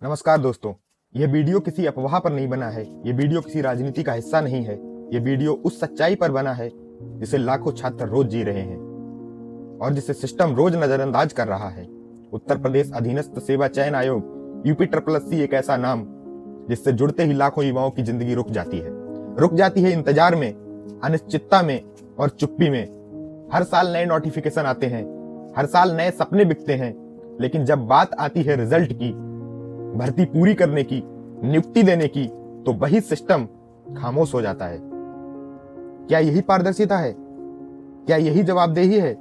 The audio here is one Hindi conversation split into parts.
नमस्कार दोस्तों। यह वीडियो किसी अफवाह पर नहीं बना है। यह वीडियो किसी राजनीति का हिस्सा नहीं है। यह वीडियो उस सच्चाई पर बना है जिसे लाखों छात्र रोज जी रहे हैं और जिसे सिस्टम रोज नजरअंदाज कर रहा है। उत्तर प्रदेश अधीनस्थ सेवा चयन आयोग UP++ एक ऐसा नाम जिससे जुड़ते ही लाखों युवाओं की जिंदगी रुक जाती है इंतजार में, अनिश्चितता में और चुप्पी में। हर साल नए नोटिफिकेशन आते हैं, हर साल नए सपने बिकते हैं, लेकिन जब बात आती है रिजल्ट की, भर्ती पूरी करने की, नियुक्ति देने की, तो वही सिस्टम खामोश हो जाता है। क्या यही पारदर्शिता है? क्या यही जवाबदेही है?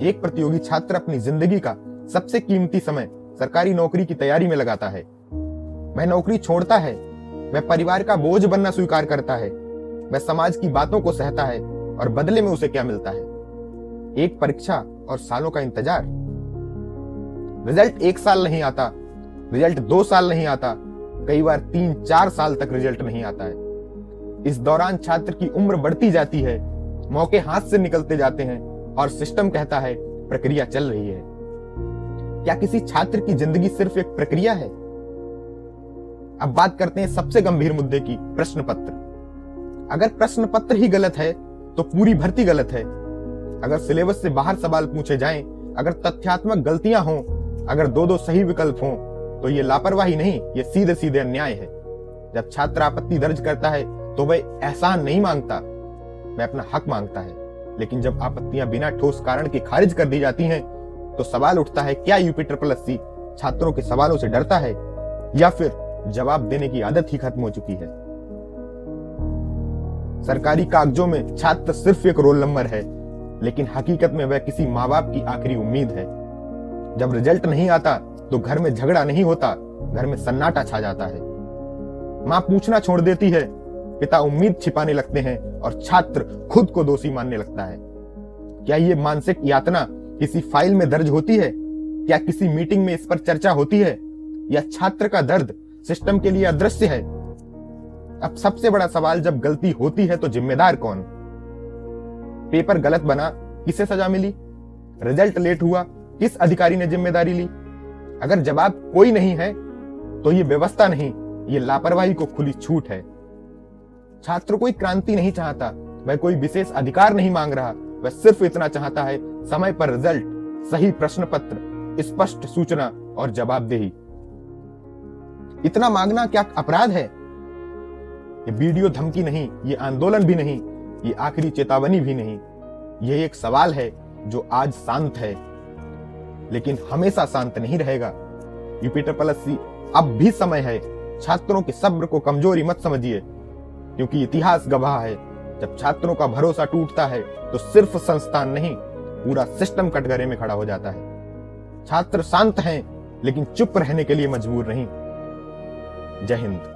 एक प्रतियोगी छात्र अपनी जिंदगी का सबसे कीमती समय सरकारी नौकरी की तैयारी में लगाता है। वह नौकरी छोड़ता है, वह परिवार का बोझ बनना स्वीकार करता है, वह समाज की बातों को सहता है और बदले में उसे क्या मिलता है? एक परीक्षा और सालों का इंतजार। रिजल्ट 1 साल नहीं आता, रिजल्ट 2 साल नहीं आता, कई बार 3-4 साल तक रिजल्ट नहीं आता है। इस दौरान छात्र की उम्र बढ़ती जाती है, मौके हाथ से निकलते जाते हैं और सिस्टम कहता है प्रक्रिया चल रही है। क्या किसी छात्र की जिंदगी सिर्फ एक प्रक्रिया है? अब बात करते हैं सबसे गंभीर मुद्दे की, प्रश्न पत्र। अगर प्रश्न पत्र ही गलत है तो पूरी भर्ती गलत है। अगर सिलेबस से बाहर सवाल पूछे जाएं, अगर तथ्यात्मक गलतियां हों, अगर 2 सही विकल्प हों, तो ये लापरवाही नहीं, ये सीधे सीधे अन्याय है। जब छात्र आपत्ति दर्ज करता है तो वह एहसान नहीं मांगता, वह अपना हक मांगता है। लेकिन जब आपत्तियां बिना ठोस कारण के खारिज कर दी जाती हैं, तो सवाल उठता है, क्या UP++ छात्रों के सवालों से डरता है या फिर जवाब देने की आदत ही खत्म हो चुकी है? सरकारी कागजों में छात्र सिर्फ एक रोल नंबर है, लेकिन हकीकत में वह किसी माँ बाप की आखिरी उम्मीद है। जब रिजल्ट नहीं आता तो घर में झगड़ा नहीं होता, घर में सन्नाटा छा जाता है। मां पूछना छोड़ देती है, पिता उम्मीद छिपाने लगते हैं और छात्र खुद को दोषी मानने लगता है। क्या ये मानसिक यातना किसी फाइल में दर्ज होती है? क्या किसी मीटिंग में इस पर चर्चा होती है? या छात्र का दर्द सिस्टम के लिए अदृश्य है? अब सबसे बड़ा सवाल, जब गलती होती है तो जिम्मेदार कौन? पेपर गलत बना, किसे सजा मिली? रिजल्ट लेट हुआ, किस अधिकारी ने जिम्मेदारी ली? अगर जवाब कोई नहीं है तो ये व्यवस्था नहीं, ये लापरवाही को खुली छूट है। छात्र कोई क्रांति नहीं चाहता, वह कोई विशेष अधिकार नहीं मांग रहा, वह सिर्फ इतना चाहता है, समय पर रिजल्ट, सही प्रश्न पत्र, स्पष्ट सूचना और जवाबदेही। इतना मांगना क्या अपराध है? ये वीडियो धमकी नहीं, ये आंदोलन भी नहीं, ये आखिरी चेतावनी भी नहीं। यह एक सवाल है जो आज शांत है, लेकिन हमेशा शांत नहीं रहेगा। UP++ अब भी समय है। छात्रों के सब्र को कमजोरी मत समझिए, क्योंकि इतिहास गवाह है, जब छात्रों का भरोसा टूटता है तो सिर्फ संस्थान नहीं, पूरा सिस्टम कटघरे में खड़ा हो जाता है। छात्र शांत हैं, लेकिन चुप रहने के लिए मजबूर नहीं। जय हिंद।